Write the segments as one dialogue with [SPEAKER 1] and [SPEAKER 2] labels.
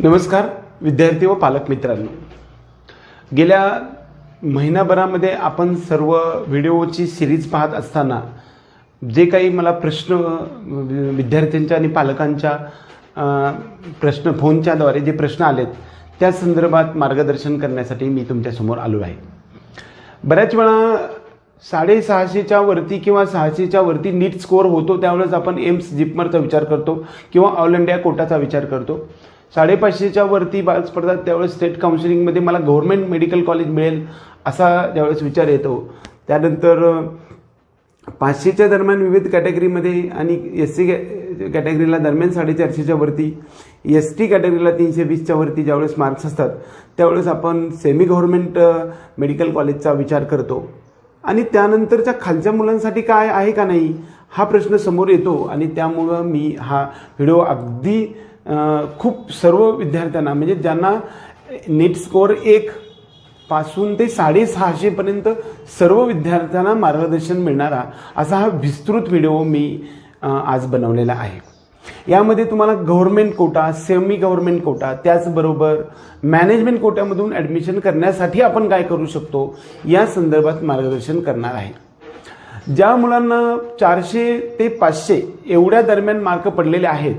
[SPEAKER 1] नमस्कार विद्यार्थी व पालक मित्रांनो, गेल्या महिनाभरामध्ये आपण सर्व व्हिडिओची सिरीज पाहत असताना जे काही मला प्रश्न विद्यार्थ्यांच्या आणि पालकांच्या प्रश्न फोनच्याद्वारे जे प्रश्न आलेत त्या संदर्भात मार्गदर्शन करण्यासाठी मी तुमच्यासमोर आलो आहे। बऱ्याच वेळा 650च्या वरती किंवा 600च्या वरती नीट स्कोअर होतो त्यावेळेस आपण एम्स जिपमरचा विचार करतो किंवा ऑल इंडिया कोटाचा विचार करतो। 550च्या वरती बाळ स्पर्धा त्यावेळेस स्टेट काउन्सिलिंगमध्ये मला गव्हर्नमेंट मेडिकल कॉलेज मिळेल असा ज्यावेळेस विचार येतो। त्यानंतर 500च्या दरम्यान विविध कॅटेगरीमध्ये आणि SC कॅटेगरीला दरम्यान 450च्या वरती, ST कॅटेगरीला 320च्या वरती ज्यावेळेस मार्क्स असतात त्यावेळेस आपण सेमी गव्हर्नमेंट मेडिकल कॉलेजचा विचार करतो आणि त्यानंतरच्या खालच्या मुलांसाठी काय आहे का नाही हा प्रश्न समोर येतो आणि त्यामुळं मी हा व्हिडिओ अगदी खूप सर्व विद्यार्थ्यांना म्हणजे ज्यांना नीट स्कोअर 1 पासून ते 650 पर्यंत सर्व विद्यार्थ्यांना मार्गदर्शन मिळणारा असा हा विस्तृत व्हिडिओ मी आज बनवलेला आहे। यामध्ये तुम्हाला government quota, semi government quota, त्याचबरोबर मॅनेजमेंट कोट्यामधून ॲडमिशन करण्यासाठी आपण काय करू शकतो या संदर्भात मार्गदर्शन करणार आहे। ज्या मुलांना 400 ते 500 एवढ्या दरम्यान मार्क पडलेले आहेत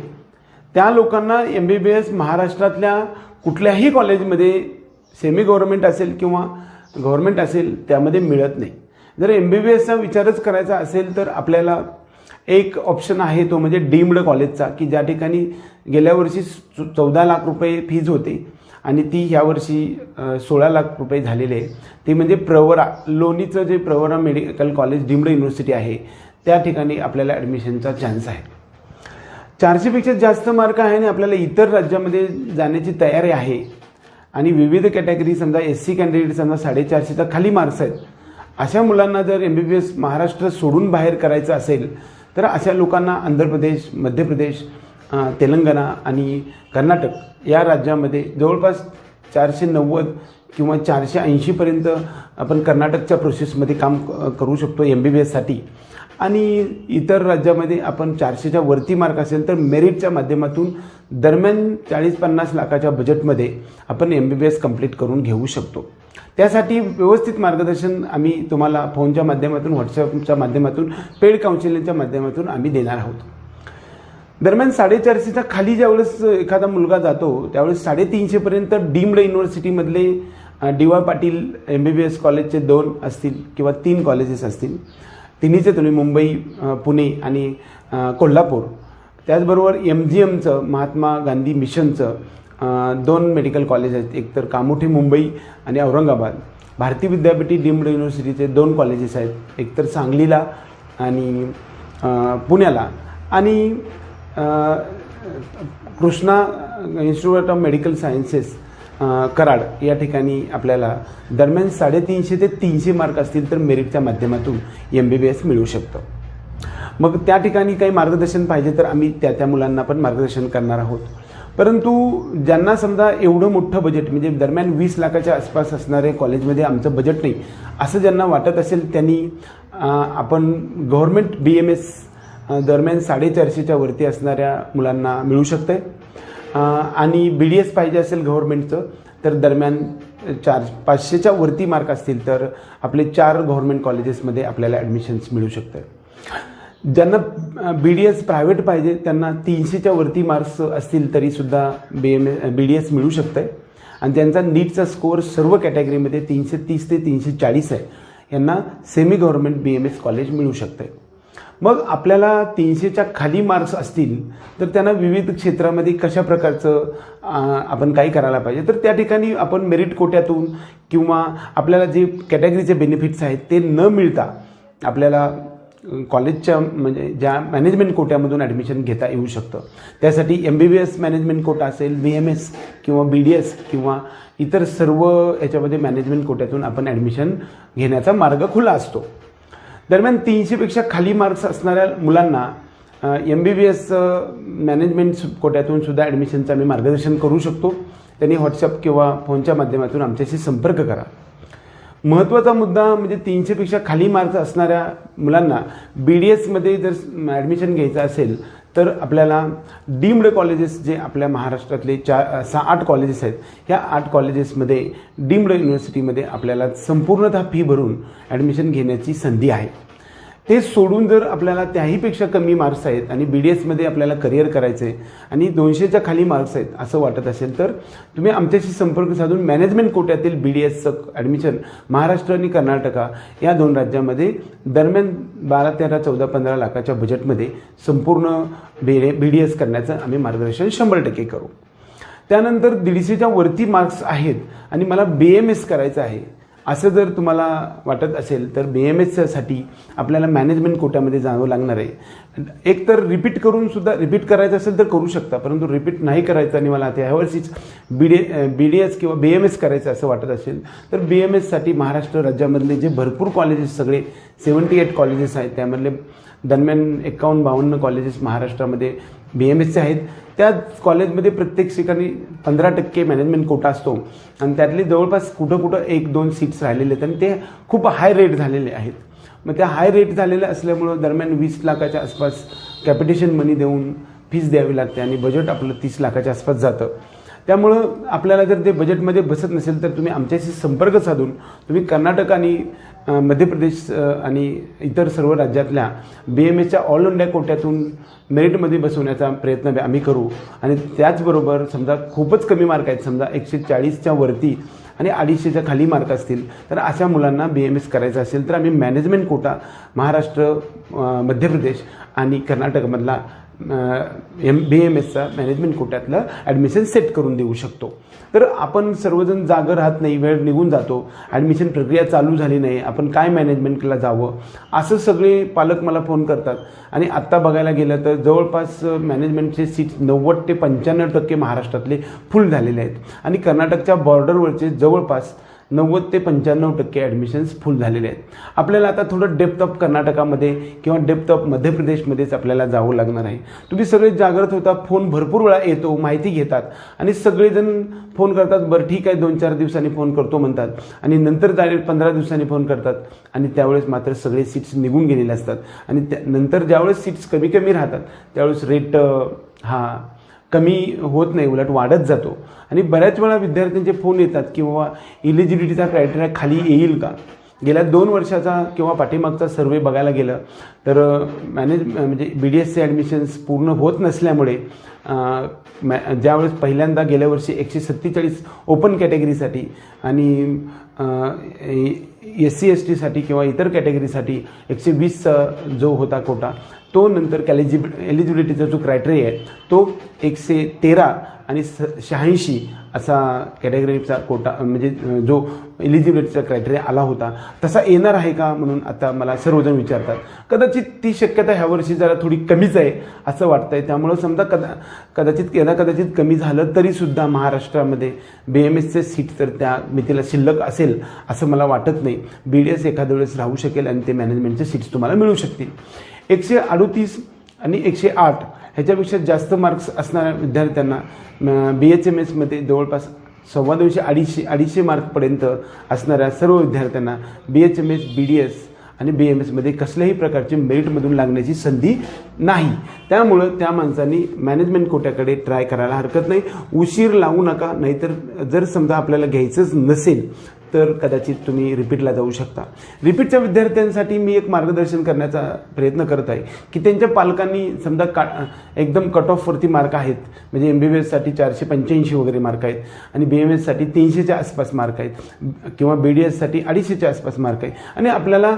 [SPEAKER 1] त्या लोकांना MBBS महाराष्ट्रातल्या कुठल्याही कॉलेजमध्ये सेमी गव्हर्नमेंट असेल किंवा गव्हर्नमेंट असेल त्यामध्ये मिळत नाही। जर MBBSचा विचारच करायचा असेल तर आपल्याला एक ऑप्शन आहे तो म्हणजे डीम्ड कॉलेजचा, की ज्या ठिकाणी गेल्या वर्षी 14 लाख रुपये फीज होते आणि ती ह्यावर्षी 16 लाख रुपये झालेले आहे। ती म्हणजे प्रवरा, लोणीचं जे Pravara medical college deemed university आहे त्या ठिकाणी आपल्याला ॲडमिशनचा चान्स आहे। 400पेक्षा जास्त मार्क आहे आणि आपल्याला इतर राज्यामध्ये जाण्याची तयारी आहे आणि विविध कॅटेगरी समजा SC कॅन्डिडेट समजा 450च्या खाली मार्क्स आहेत, अशा मुलांना जर MBBS महाराष्ट्र सोडून बाहेर करायचं असेल तर अशा लोकांना आंध्र प्रदेश, मध्य प्रदेश, तेलंगणा आणि कर्नाटक या राज्यामध्ये जवळपास 490 किंवा 480 पर्यंत आपण कर्नाटकच्या प्रोसेसमध्ये काम करू शकतो MBBSसाठी आणि इतर राज्यामध्ये आपण 400च्या वरती मार्क असेल तर मेरिटच्या माध्यमातून दरम्यान 40-50 लाखाच्या बजेटमध्ये आपण MBBS कंप्लीट करून घेऊ शकतो। त्यासाठी व्यवस्थित मार्गदर्शन आम्ही तुम्हाला फोनच्या माध्यमातून, व्हॉट्सअपच्या माध्यमातून, पेड काउन्सिलिंगच्या माध्यमातून आम्ही देणार आहोत। दरम्यान 450च्या खाली ज्यावेळेस एखादा मुलगा जातो त्यावेळेस 350 पर्यंत डीम्ड युनिव्हर्सिटीमधले DY पाटील MBBS कॉलेजचे 2 असतील किंवा 3 कॉलेजेस असतील, तिन्हीचे तुम्ही मुंबई, पुणे आणि कोल्हापूर, त्याचबरोबर MGMचं महात्मा गांधी मिशनचं 2 मेडिकल कॉलेज आहेत, एक तर कामोठी मुंबई आणि औरंगाबाद। भारती विद्यापीठी डीम्ड युनिव्हर्सिटीचे 2 कॉलेजेस आहेत, एक तर सांगलीला आणि पुण्याला आणि Krishna institute of medical sciences Karad या ठिकाणी आपल्याला दरम्यान 350 ते 300 मार्क असतील तर मेरिटच्या माध्यमातून MBBS मिळू शकतं। मग त्या ठिकाणी काही मार्गदर्शन पाहिजे तर आम्ही त्या मुलांना पण मार्गदर्शन करणार आहोत। परंतु ज्यांना समजा एवढं मोठं बजेट म्हणजे दरम्यान 20 लाखाच्या आसपास असणारे कॉलेजमध्ये आमचं बजेट नाही असं ज्यांना वाटत असेल त्यांनी आपण गव्हर्नमेंट BMS दरम्यान 450च्या वरती असणाऱ्या मुलांना मिळू शकतं आणि BDS पाहिजे असेल गव्हर्नमेंटचं तर दरम्यान 500च्या वरती मार्क असतील तर आपले 4 गव्हर्नमेंट कॉलेजेसमध्ये आपल्याला ॲडमिशन्स मिळू शकतं। ज्यांना BDS प्रायव्हेट पाहिजे त्यांना 300च्या वरती मार्क्स असतील तरीसुद्धा BDS मिळू शकतं आणि ज्यांचा नीटचा स्कोअर सर्व कॅटेगरीमध्ये 330 ते 340 आहे यांना सेमी गव्हर्नमेंट BMS कॉलेज मिळू शकतं। मग आपल्याला 300च्या खाली मार्क्स असतील तर त्यांना विविध क्षेत्रामध्ये कशा प्रकारचं आपण काही करायला पाहिजे तर त्या ठिकाणी आपण मेरिट कोट्यातून किंवा आपल्याला जे कॅटेगरीचे बेनिफिट्स आहेत ते न मिळता आपल्याला कॉलेजच्या म्हणजे ज्या मॅनेजमेंट कोट्यामधून ॲडमिशन घेता येऊ शकतं। त्यासाठी MBBS मॅनेजमेंट कोटा असेल, BMS किंवा BDS किंवा इतर सर्व याच्यामध्ये मॅनेजमेंट कोट्यातून आपण ॲडमिशन घेण्याचा मार्ग खुला असतो। दरम्यान 300पेक्षा खाली मार्क्स असणाऱ्या मुलांना MBBS मॅनेजमेंट कोट्यातून सुद्धा ॲडमिशनचं आम्ही मार्गदर्शन करू शकतो। त्यांनी व्हॉट्सअप किंवा फोनच्या माध्यमातून आमच्याशी संपर्क करा। महत्त्वाचा मुद्दा म्हणजे 300पेक्षा खाली मार्क्स असणाऱ्या मुलांना BDSमध्ये जर ॲडमिशन घ्यायचं असेल तर आपल्याला डीम्ड कॉलेजेस जे आपल्या महाराष्ट्रातले 8 कॉलेजेस आहेत, ह्या 8 कॉलेजेसमध्ये डीम्ड युनिव्हर्सिटीमध्ये आपल्याला संपूर्णतः फी भरून ॲडमिशन घेण्याची संधी आहे. ते सोडून जर आपल्याला त्याहीपेक्षा कमी मार्क्स आहेत आणि BDSमध्ये आपल्याला करिअर करायचं आहे आणि 200च्या खाली मार्क्स आहेत असं वाटत असेल तर तुम्ही आमच्याशी संपर्क साधून मॅनेजमेंट कोट्यातील BDSचं ॲडमिशन महाराष्ट्र आणि कर्नाटका या 2 राज्यामध्ये दरम्यान 12, 13, 14, 15 लाखाच्या बजेटमध्ये संपूर्ण BDS करण्याचं आम्ही मार्गदर्शन 100% करू. त्यानंतर 150च्या वरती मार्क्स आहेत आणि मला BMS करायचं आहे असं जर तुम्हाला वाटत असेल तर BMSसाठी आपल्याला मॅनेजमेंट कोट्यामध्ये जावं लागणार आहे. एक तर रिपीट करायचं असेल तर करू शकता, परंतु रिपीट नाही करायचं आणि मला आता ह्यावर्षीच BDS किंवा BMS करायचं असं वाटत असेल तर BMSसाठी महाराष्ट्र राज्यामधले जे भरपूर कॉलेजेस सगळे 78 कॉलेजेस आहेत त्यामधले दरम्यान 51-52 कॉलेजेस महाराष्ट्रामध्ये BMSचे आहेत. त्या कॉलेजमध्ये प्रत्येक ठिकाणी 15% मॅनेजमेंट कोटा असतो आणि त्यातले जवळपास कुठं 1-2 सीट्स राहिलेले आहेत आणि ते खूप हाय रेट झालेले आहेत. मग त्या हाय रेट झालेल्या असल्यामुळं दरम्यान 20 लाखाच्या आसपास कॅपिटेशन मनी देऊन फीस द्यावी लागते आणि बजेट आपलं 30 लाखाच्या आसपास जातं. त्यामुळं आपल्याला जर ते बजेटमध्ये बसत नसेल तर तुम्ही आमच्याशी संपर्क साधून तुम्ही कर्नाटक आणि मध्य प्रदेश आणि इतर सर्व राज्यातल्या BMSच्या ऑल इंडिया कोट्यातून मेरिटमध्ये बसवण्याचा प्रयत्न आम्ही करू. आणि त्याचबरोबर समजा खूपच कमी मार्क आहेत, समजा 140च्या वरती आणि 250च्या खाली मार्क असतील तर अशा मुलांना BMS करायचं असेल तर आम्ही मॅनेजमेंट कोटा महाराष्ट्र, मध्य प्रदेश आणि कर्नाटकमधला BMSचा मॅनेजमेंट कोट्यातलं ॲडमिशन सेट करून देऊ शकतो. तर आपण सर्वजण जागं राहत नाही, वेळ निघून जातो, ॲडमिशन प्रक्रिया चालू झाली नाही, आपण काय मॅनेजमेंटला जावं असं सगळे पालक मला फोन करतात. आणि आत्ता बघायला गेलं तर जवळपास मॅनेजमेंटचे सीट्स 90 ते 95% महाराष्ट्रातले फुल झालेले आहेत आणि कर्नाटकच्या बॉर्डरवरचे जवळपास 90 ते 95% ॲडमिशन्स फुल झालेले आहेत. आपल्याला आता थोडं डेप्थ ऑफ कर्नाटकामध्ये किंवा डेप्थ ऑफ मध्य प्रदेशमध्येच आपल्याला जावं लागणार आहे. तुम्ही सगळे जागृत होता, फोन भरपूर वेळा येतो, माहिती घेतात आणि सगळेजण फोन करतात, बरं ठीक आहे 2-4 दिवसांनी फोन करतो म्हणतात आणि नंतर डायरेक्ट 15 दिवसांनी फोन करतात आणि त्यावेळेस मात्र सगळे सीट्स निघून गेलेले असतात आणि नंतर ज्यावेळेस सीट्स कमी राहतात त्यावेळेस रेट हा कमी होत नाही, उलट वाढत जातो. आणि बऱ्याच वेळा विद्यार्थ्यांचे फोन येतात की बाबा इलिजिबिलिटीचा क्रायटेरिया खाली येईल का. गेल्या 2 वर्षाचा किंवा पाठीमागचा सर्वे बघायला गेलं तर म्हणजे BDSचे ॲडमिशन्स पूर्ण होत नसल्यामुळे ज्यावेळेस पहिल्यांदा गेल्या वर्षी 147 ओपन कॅटेगरीसाठी आणि SC STसाठी किंवा इतर कॅटेगरीसाठी 120चा जो होता कोटा तो नंतर एलिजिबिलिटीचा जो क्रायटेरिया आहे तो 113 आणि 86 असा कॅटेगरीचा कोटा म्हणजे जो एलिजिबिलिटीचा क्रायटेरिया आला होता तसा येणार आहे का म्हणून आता मला सर्वजण विचारतात. कदाचित ती शक्यता ह्या वर्षी जरा थोडी कमीच आहे असं वाटतंय. त्यामुळं समजा कदाचित कमी झालं तरीसुद्धा महाराष्ट्रामध्ये BMSचे सीट तर त्या मितीला शिल्लक असेल असं मला वाटत नाही. BDS एखाद्या वेळेस राहू शकेल आणि ते मॅनेजमेंटचे सीट्स तुम्हाला मिळू शकतील. 138 आणि 108 ह्याच्यापेक्षा जास्त मार्क्स असणाऱ्या विद्यार्थ्यांना BHMSमध्ये जवळपास 250-250 मार्कपर्यंत असणाऱ्या सर्व विद्यार्थ्यांना BHMS, BDS आणि BMSमध्ये कसल्याही प्रकारचे मेरिटमधून लागण्याची संधी नाही. त्यामुळं त्या माणसांनी मॅनेजमेंट कोट्याकडे ट्राय करायला हरकत नाही. उशीर लावू नका, नाहीतर जर समजा आपल्याला घ्यायचंच नसेल तर कदाचित तुम्ही रिपीटला जाऊ शकता. रिपीटच्या विद्यार्थ्यांसाठी मी एक मार्गदर्शन करण्याचा प्रयत्न करत आहे की त्यांच्या पालकांनी समजा एकदम कट ऑफवरती मार्क आहेत, म्हणजे MBBSसाठी 485 वगैरे मार्क आहेत आणि BMSसाठी 300च्या आसपास मार्क आहेत किंवा BDSसाठी 250च्या आसपास मार्क आहे आणि आपल्याला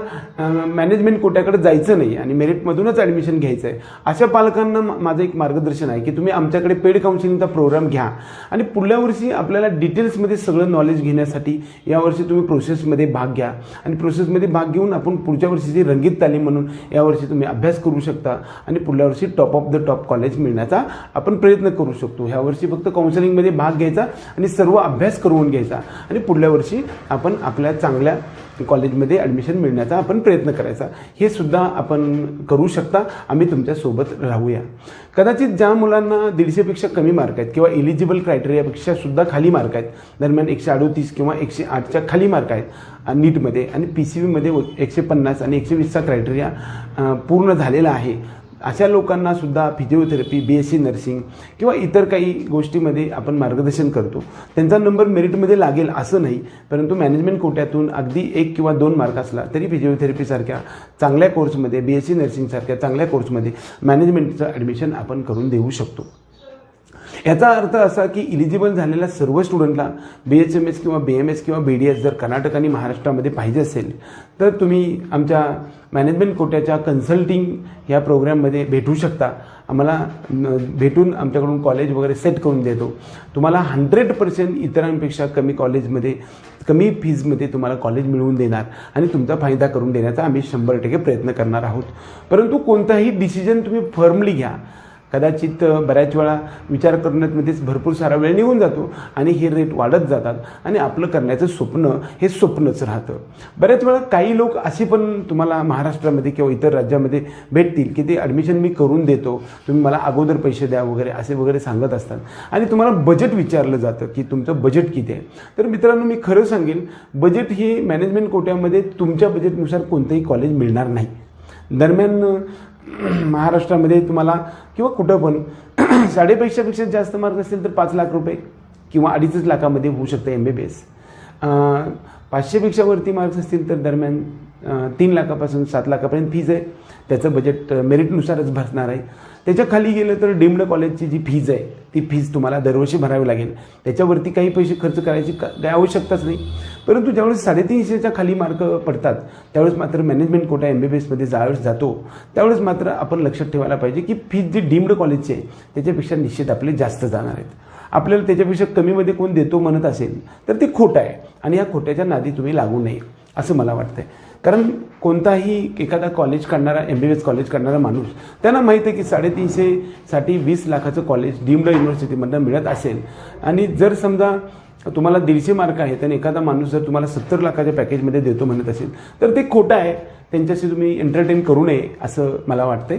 [SPEAKER 1] मॅनेजमेंट कोट्याकडे जायचं नाही आणि मेरिटमधूनच ॲडमिशन घ्यायचं आहे. अशा पालकांना माझं एक मार्गदर्शन आहे की तुम्ही आमच्याकडे पेड काउन्सिलिंगचा प्रोग्राम घ्या आणि पुढल्या वर्षी आपल्याला डिटेल्समध्ये सगळं नॉलेज घेण्यासाठी यावर्षी तुम्ही प्रोसेसमध्ये भाग घ्या आणि प्रोसेसमध्ये भाग घेऊन आपण पुढच्या वर्षीची रंगीत तालीम म्हणून यावर्षी तुम्ही अभ्यास करू शकता आणि पुढल्या वर्षी top of the top college मिळण्याचा आपण प्रयत्न करू शकतो. ह्या वर्षी फक्त काउन्सिलिंगमध्ये भाग घ्यायचा आणि सर्व अभ्यास करून घ्यायचा आणि पुढल्या वर्षी आपण आपल्या चांगल्या कॉलेजमध्ये ॲडमिशन मिळण्याचा आपण प्रयत्न करायचा. हे सुद्धा आपण करू शकता. आम्ही तुमच्यासोबत राहूया. कदाचित ज्या मुलांना 150पेक्षा कमी मार्क आहेत किंवा एलिजिबल क्रायटेरियापेक्षा सुद्धा खाली मार्क आहेत, दरम्यान 138 किंवा 108च्या खाली मार्क आहेत नीटमध्ये आणि PCBमध्ये 150 आणि 120चा क्रायटेरिया पूर्ण झालेला आहे अशा लोकांना सुद्धा फिजिओथेरपी, BSc नर्सिंग किंवा इतर काही गोष्टीमध्ये आपण मार्गदर्शन करतो. त्यांचा नंबर मेरिटमध्ये लागेल असं नाही, परंतु मॅनेजमेंट कोट्यातून अगदी 1 किंवा 2 मार्क असला तरी फिजिओथेरपीसारख्या चांगल्या कोर्समध्ये, BSc नर्सिंगसारख्या चांगल्या कोर्समध्ये मॅनेजमेंटचं ॲडमिशन आपण करून देऊ शकतो. याचा अर्थ असा की इलिजिबल झालेल्या सर्व स्टुडंटला BHMS किंवा BMS किंवा BDS जर कर्नाटक आणि महाराष्ट्रामध्ये पाहिजे असेल तर तुम्ही आमच्या मॅनेजमेंट कोट्याच्या कन्सल्टिंग या प्रोग्राममध्ये भेटू शकता. आम्हाला भेटून आमच्याकडून कॉलेज वगैरे सेट करून देतो. तुम्हाला 100% इतरांपेक्षा कमी कॉलेजमध्ये, कमी फीजमध्ये तुम्हाला कॉलेज मिळवून देणार आणि तुमचा फायदा करून देण्याचा आम्ही 100% प्रयत्न करणार आहोत. परंतु कोणताही डिसिजन तुम्ही फर्मली घ्या. कदाचित बऱ्याच वेळा विचार करण्यामध्येच भरपूर सारा वेळ निघून जातो आणि हे रेट वाढत जातात आणि आपलं करण्याचं स्वप्न हे स्वप्नच राहतं. बऱ्याच वेळा काही लोक असे पण तुम्हाला महाराष्ट्रामध्ये किंवा इतर राज्यामध्ये भेटतील की ते ॲडमिशन मी करून देतो, तुम्ही मला अगोदर पैसे द्या वगैरे असे वगैरे सांगत असतात आणि तुम्हाला बजेट विचारलं जातं की तुमचं बजेट किती आहे. तर मित्रांनो, मी खरं सांगेन, बजेट हे मॅनेजमेंट कोट्यामध्ये तुमच्या बजेटनुसार कोणतंही कॉलेज मिळणार नाही. दरम्यान महाराष्ट्रामध्ये तुम्हाला किंवा कुठं पण 5.5पेक्षा जास्त मार्क असतील तर 5 लाख रुपये किंवा 2.5 लाखामध्ये होऊ शकतं MBBS. 500पेक्षा वरती मार्क्स असतील तर दरम्यान 3 लाखापासून 7 लाखापर्यंत फीज आहे. त्याचं बजेट मेरिटनुसारच भरणार आहे. त्याच्या खाली गेलं तर डीम्ड कॉलेजची जी फीज आहे ती फीज तुम्हाला दरवर्षी भरावी लागेल. त्याच्यावरती काही पैसे खर्च करायची काही आवश्यकताच नाही. परंतु ज्यावेळेस 350च्या खाली मार्क पडतात त्यावेळेस मात्र मॅनेजमेंट कोटा MBBSमध्ये ज्यावेळेस जातो त्यावेळेस मात्र आपण लक्षात ठेवायला पाहिजे की फीज जी डीम्ड कॉलेजची आहे त्याच्यापेक्षा निश्चित आपले जास्त जाणार आहेत. आपल्याला त्याच्यापेक्षा कमीमध्ये कोण देतो म्हणत असेल तर ते खोटं आहे आणि या खोट्याच्या नादी तुम्ही लागू नये असं मला वाटतंय. कारण कोणताही एखादा कॉलेज काढणारा, MBBS कॉलेज काढणारा माणूस त्यांना माहीत आहे की 350साठी 20 लाखाचं कॉलेज डीम्ड युनिव्हर्सिटीमधनं मिळत असेल आणि जर समजा तुम्हाला 150 मार्क आहेत आणि एखादा माणूस जर तुम्हाला 70 लाखाच्या पॅकेजमध्ये देतो म्हणत असेल तर ते खोटं आहे. त्यांच्याशी तुम्ही एंटरटेन करू नये असं मला वाटतंय.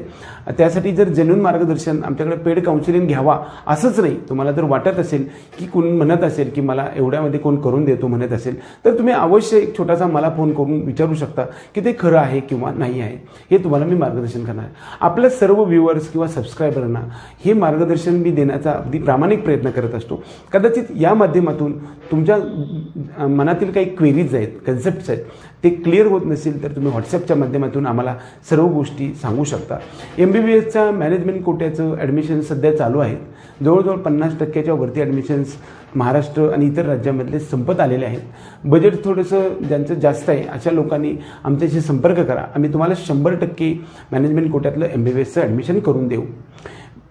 [SPEAKER 1] त्यासाठी जर जेन्युइन मार्गदर्शन आमच्याकडे पेड काउन्सिलिंग घ्यावा असंच नाही. तुम्हाला जर वाटत असेल की कोण म्हणत असेल की मला एवढ्यामध्ये कोण करून देतो म्हणत असेल तर तुम्ही अवश्य एक छोटासा मला फोन करून विचारू शकता की ते खरं आहे किंवा नाही आहे. हे तुम्हाला मी मार्गदर्शन करणार आहे. आपल्या सर्व व्ह्युअर्स किंवा सबस्क्रायबरांना हे मार्गदर्शन मी देण्याचा अगदी प्रामाणिक प्रयत्न करत असतो. कदाचित या माध्यमातून तुमच्या मनातील काही क्वेरीज आहेत, कन्सेप्ट्स आहेत, ते क्लिअर होत नसेल तर तुम्ही व्हॉट्सॲपच्या माध्यमातून आम्हाला सर्व गोष्टी सांगू शकता. MBBSच्या मॅनेजमेंट कोट्याचं ॲडमिशन सध्या चालू आहेत. जवळजवळ 50%च्या वरती ॲडमिशन्स महाराष्ट्र आणि इतर राज्यामधले संपत आलेले आहेत. बजेट थोडंसं ज्यांचं जास्त आहे अशा लोकांनी आमच्याशी संपर्क करा. आम्ही तुम्हाला 100% मॅनेजमेंट कोट्यातलं MBBSचं ॲडमिशन करून देऊ.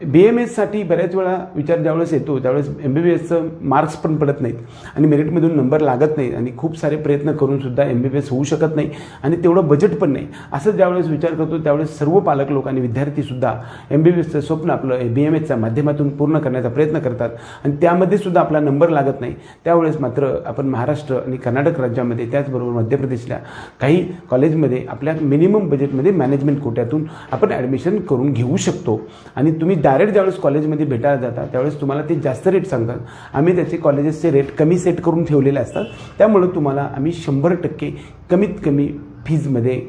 [SPEAKER 1] BMSसाठी बऱ्याच वेळा विचार ज्यावेळेस येतो त्यावेळेस MBBSचं मार्क्स पण पडत नाहीत आणि मेरिटमधून नंबर लागत नाही आणि खूप सारे प्रयत्न करूनसुद्धा MBBS होऊ शकत नाही आणि तेवढं बजेट पण नाही. असं ज्यावेळेस विचार करतो त्यावेळेस सर्व पालक लोक आणि विद्यार्थीसुद्धा MBBSचं स्वप्न आपलं BMSच्या माध्यमातून पूर्ण करण्याचा प्रयत्न करतात आणि त्यामध्ये सुद्धा आपला नंबर लागत नाही. त्यावेळेस मात्र आपण महाराष्ट्र आणि कर्नाटक राज्यामध्ये त्याचबरोबर मध्य प्रदेशच्या काही कॉलेजमध्ये आपल्या मिनिमम बजेटमध्ये मॅनेजमेंट कोट्यातून आपण ॲडमिशन करून घेऊ शकतो. आणि तुम्ही डायरेक्ट ज्यावेळेस कॉलेजमध्ये भेटायला जाता त्यावेळेस तुम्हाला ते जास्त रेट सांगतात. आम्ही त्याचे कॉलेजेसचे रेट कमी सेट करून ठेवलेले असतात. त्यामुळे तुम्हाला आम्ही 100% कमीत कमी फीजमध्ये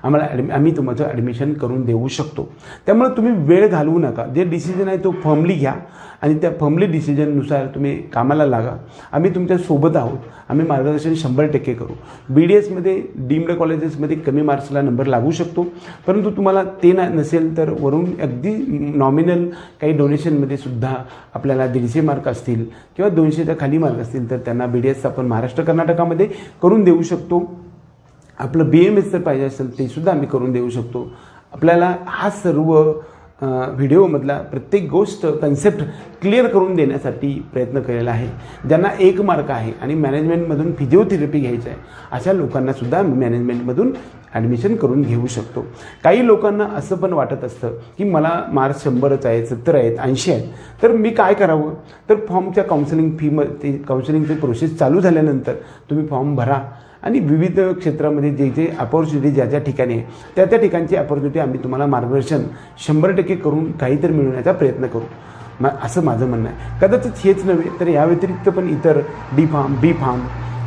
[SPEAKER 1] आम्ही तुमचं ॲडमिशन करून देऊ शकतो. त्यामुळे तुम्ही वेळ घालवू नका. जे डिसिजन आहे तो फर्मली घ्या आणि त्या फर्मली डिसिजननुसार तुम्ही कामाला लागा. आम्ही तुमच्या सोबत आहोत. आम्ही मार्गदर्शन 100% करू. BDSमध्ये डीम्ड कॉलेजेसमध्ये कमी मार्क्सला नंबर लागू शकतो. परंतु तुम्हाला ते नसेल तर वरून अगदी नॉमिनल काही डोनेशनमध्ये सुद्धा आपल्याला 150 मार्क असतील किंवा 200च्या खाली मार्क असतील तर त्यांना BDS आपण महाराष्ट्र कर्नाटकामध्ये करून देऊ शकतो. आपलं BMS जर पाहिजे असेल ते सुद्धा आम्ही करून देऊ शकतो. आपल्याला हा सर्व व्हिडिओमधला प्रत्येक गोष्ट कन्सेप्ट क्लिअर करून देण्यासाठी प्रयत्न केलेला आहे. ज्यांना 1 मार्क आहे आणि मॅनेजमेंटमधून फिजिओथेरपी घ्यायचं आहे अशा लोकांनासुद्धा मॅनेजमेंटमधून ॲडमिशन करून घेऊ शकतो. काही लोकांना असं पण वाटत असतं की मला मार्क्स 100च आहेत, 70 आहेत, 80 आहेत, तर मी काय करावं. तर फॉर्मच्या काउन्सिलिंगची प्रोसेस चालू झाल्यानंतर तुम्ही फॉर्म भरा आणि विविध क्षेत्रामध्ये जे जे अपॉर्च्युनिटी ज्या ज्या ठिकाणी आहे त्या ठिकाणची अपॉर्च्युनिटी आम्ही तुम्हाला मार्गदर्शन 100% करून काहीतरी मिळवण्याचा प्रयत्न करू असं माझं म्हणणं आहे. कदाचित हेच नव्हे तर या व्यतिरिक्त पण इतर D फार्म, B फार्म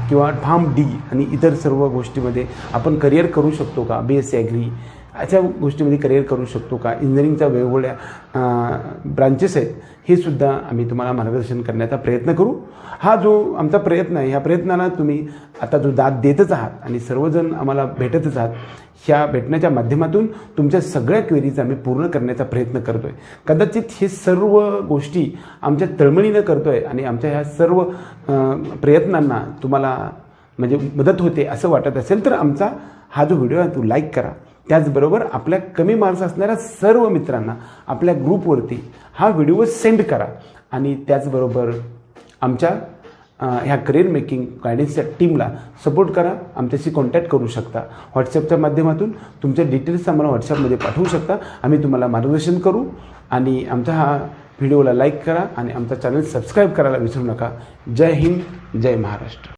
[SPEAKER 1] किंवा फार्म D आणि इतर सर्व गोष्टीमध्ये आपण करिअर करू शकतो का. BSc ॲग्री अशा गोष्टीमध्ये करिअर करू शकतो का, इंजिनिअरिंगच्या वेगवेगळ्या ब्रांचेस आहेत, हे सुद्धा आम्ही तुम्हाला मार्गदर्शन करण्याचा प्रयत्न करू. हा जो आमचा प्रयत्न आहे, ह्या प्रयत्नाला तुम्ही आता जो दाद देतच आहात आणि सर्वजण आम्हाला भेटतच आहात. ह्या भेटण्याच्या माध्यमातून तुमच्या सगळ्या क्वेरीज आम्ही पूर्ण करण्याचा प्रयत्न करतो आहे. कदाचित हे सर्व गोष्टी आमच्या तळमळीनं करतो आहे आणि आमच्या ह्या सर्व प्रयत्नांना तुम्हाला म्हणजे मदत होते असं वाटत असेल तर आमचा हा जो व्हिडिओ आहे तो लाईक करा. त्याचबरोबर आपल्या कमी मार्क्स असणाऱ्या सर्व मित्रांना आपल्या ग्रुपवरती हा व्हिडिओ सेंड करा आणि त्याचबरोबर आमच्या ह्या करिअर मेकिंग गायडन्सच्या टीमला सपोर्ट करा. आमच्याशी कॉन्टॅक्ट करू शकता. व्हॉट्सअपच्या माध्यमातून तुमच्या डिटेल्स आम्हाला व्हॉट्सअपमध्ये पाठवू शकता. आम्ही तुम्हाला मार्गदर्शन करू. आणि आमचा हा व्हिडिओला लाईक करा आणि आमचा चॅनल सबस्क्राईब करायला विसरू नका. जय हिंद, जय महाराष्ट्र.